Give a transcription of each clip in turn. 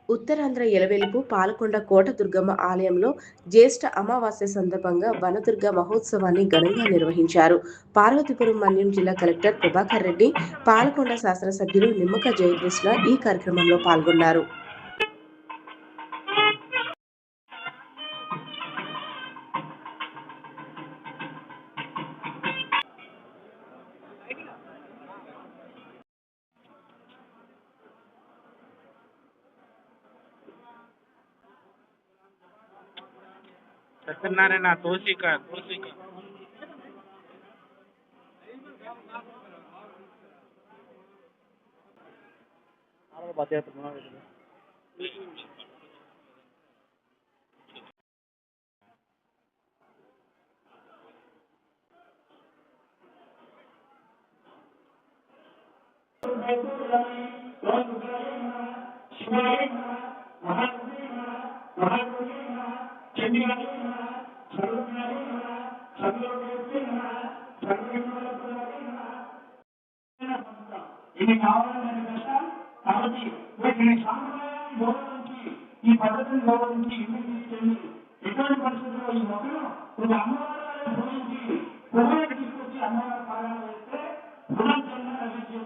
ఉత్తరాంధ్ర ఎలవేలుపు పాలకొండ కోట దుర్గమ్మ ఆలయంలో జ్యేష్ఠ అమావాస్య సందర్భంగా వనదుర్గ మహోత్సవాన్ని ఘనంగా నిర్వహించారు. పార్వతీపురం మన్యం జిల్లా కలెక్టర్ ప్రభాకర్ రెడ్డి, పాలకొండ శాసనసభ్యులు నిమ్మక జయకృష్ణ ఈ కార్యక్రమంలో పాల్గొన్నారు. సత్యనారాయణ తోసిక ఇది కావాలని కష్టం కాబట్టి వీటిని సాంప్రదాయాన్ని గౌరవించి ఈ పద్ధతిని గౌరవించి ఇంటికి తీసుకెళ్ళి ఎటువంటి పరిస్థితుల్లో ఈ మొక్కలు ఒక అమ్మవారి పూజించి పువ్వులకు తీసుకొచ్చి అమ్మవారి పాలన వేస్తే పునర్జన్మ లభించే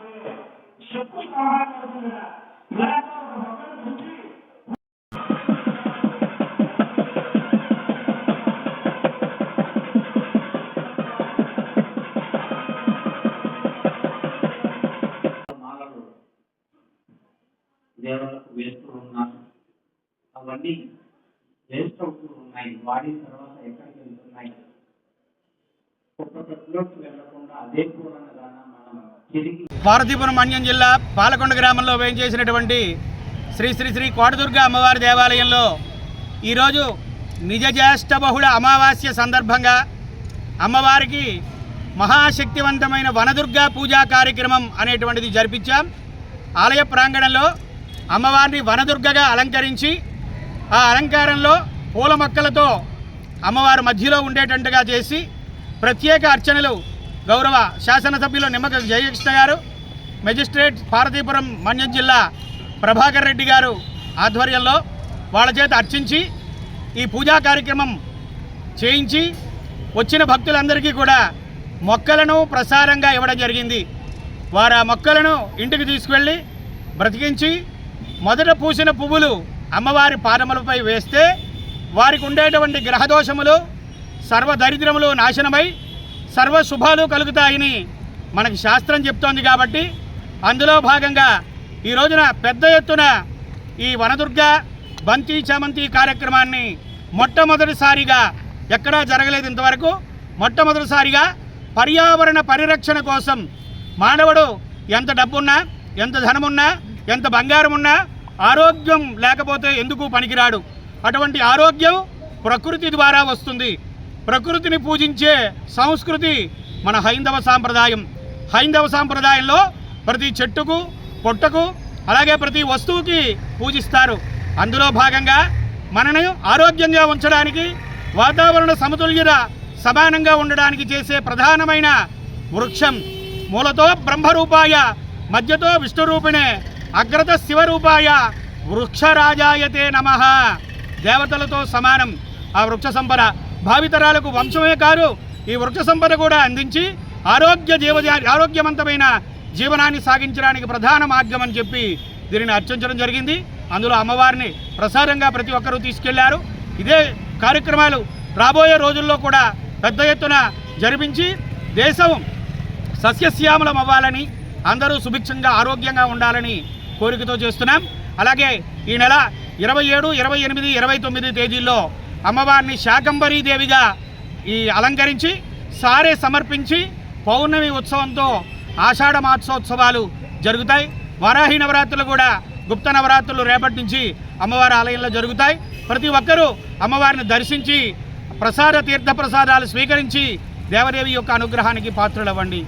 శక్తి సహాయం అవుతుంది కదా. ఇలాంటి ఒక మొక్కలు పెంచి దేవతలకు వేస్తూ ఉన్నారు. అవన్నీ వేస్ట్ అవుతూ ఉన్నాయి. వాడిన తర్వాత ఎక్కడికి వెళ్తున్నాయి? ఒక్కొక్క కిలోకి వెళ్లకుండా అదే పూర్ణంగా మనం తిరిగి పార్వతీపురం మన్యం జిల్లా పాలకొండ గ్రామంలో వేయించేసినటువంటి శ్రీ శ్రీ శ్రీ కోటదుర్గ అమ్మవారి దేవాలయంలో ఈరోజు నిజ జ్యేష్ఠ బహుళ అమావాస్య సందర్భంగా అమ్మవారికి మహాశక్తివంతమైన వనదుర్గా పూజా కార్యక్రమం అనేటువంటిది జరిపించాం. ఆలయ ప్రాంగణంలో అమ్మవారిని వనదుర్గగా అలంకరించి ఆ అలంకారంలో పూల మొక్కలతో అమ్మవారి మధ్యలో ఉండేటట్టుగా చేసి ప్రత్యేక అర్చనలు గౌరవ శాసనసభ్యులు నిమ్మక జయకృష్ణ గారు, మెజిస్ట్రేట్ పార్వతీపురం మన్యం జిల్లా ప్రభాకర్ రెడ్డి గారు ఆధ్వర్యంలో వాళ్ళ చేత అర్చించి ఈ పూజా కార్యక్రమం చేయించి వచ్చిన భక్తులందరికీ కూడా మొక్కలను ప్రసారంగా ఇవ్వడం జరిగింది. వారు ఆ మొక్కలను ఇంటికి తీసుకువెళ్ళి బ్రతికించి మొదట పూసిన పువ్వులు అమ్మవారి పాదములపై వేస్తే వారికి ఉండేటువంటి గ్రహదోషములు సర్వదరిద్రములు నాశనమై సర్వశుభాలు కలుగుతాయని మనకి శాస్త్రం చెప్తోంది. కాబట్టి అందులో భాగంగా ఈ రోజున పెద్ద ఎత్తున ఈ వనదుర్గ బంతి చామంతి కార్యక్రమాన్ని మొట్టమొదటిసారిగా ఎక్కడా జరగలేదు ఇంతవరకు. మొట్టమొదటిసారిగా పర్యావరణ పరిరక్షణ కోసం మానవుడు ఎంత డబ్బున్నా, ఎంత ధనమున్నా, ఎంత బంగారం ఉన్నా ఆరోగ్యం లేకపోతే ఎందుకు పనికిరాడు. అటువంటి ఆరోగ్యం ప్రకృతి ద్వారా వస్తుంది. ప్రకృతిని పూజించే సంస్కృతి మన హైందవ సాంప్రదాయం. హైందవ సాంప్రదాయంలో ప్రతి చెట్టుకు, పొట్టకు, అలాగే ప్రతి వస్తువుకి పూజిస్తారు. అందులో భాగంగా మనని ఆరోగ్యంగా ఉంచడానికి, వాతావరణ సమతుల్యత సమానంగా ఉండడానికి చేసే ప్రధానమైన వృక్షం. మూలతో బ్రహ్మరూపాయ, మధ్యతో విష్ణురూపిణే, అగ్రత శివరూపాయ వృక్షరాజాయతే నమః. దేవతలతో సమానం ఆ వృక్ష సంపద. భావితరాలకు వంశమే కాదు, ఈ వృక్ష సంపద కూడా అందించి ఆరోగ్యవంతమైన జీవనాన్ని సాగించడానికి ప్రధాన మార్గం అని చెప్పి దీనిని అర్చించడం జరిగింది. అందులో అమ్మవారిని ప్రసాదంగా ప్రతి ఒక్కరూ తీసుకెళ్లారు. ఇదే కార్యక్రమాలు రాబోయే రోజుల్లో కూడా పెద్ద ఎత్తున జరిపించి దేశం సస్యశ్యామలం అవ్వాలని, అందరూ సుభిక్షంగా ఆరోగ్యంగా ఉండాలని కోరికతో చేస్తున్నాం. అలాగే ఈ నెల 27, 28, 29 తేదీల్లో అమ్మవారిని శాకంబరీదేవిగా అలంకరించి సారే సమర్పించి పౌర్ణమి ఉత్సవంతో ఆషాఢ మాసోత్సవాలు జరుగుతాయి. వారాహి నవరాత్రులు కూడా, గుప్త నవరాత్రులు రేపటి నుంచి అమ్మవారి ఆలయంలో జరుగుతాయి. ప్రతి ఒక్కరూ అమ్మవారిని దర్శించి తీర్థ ప్రసాదాలు స్వీకరించి దేవదేవి యొక్క అనుగ్రహానికి పాత్రులవ్వండి.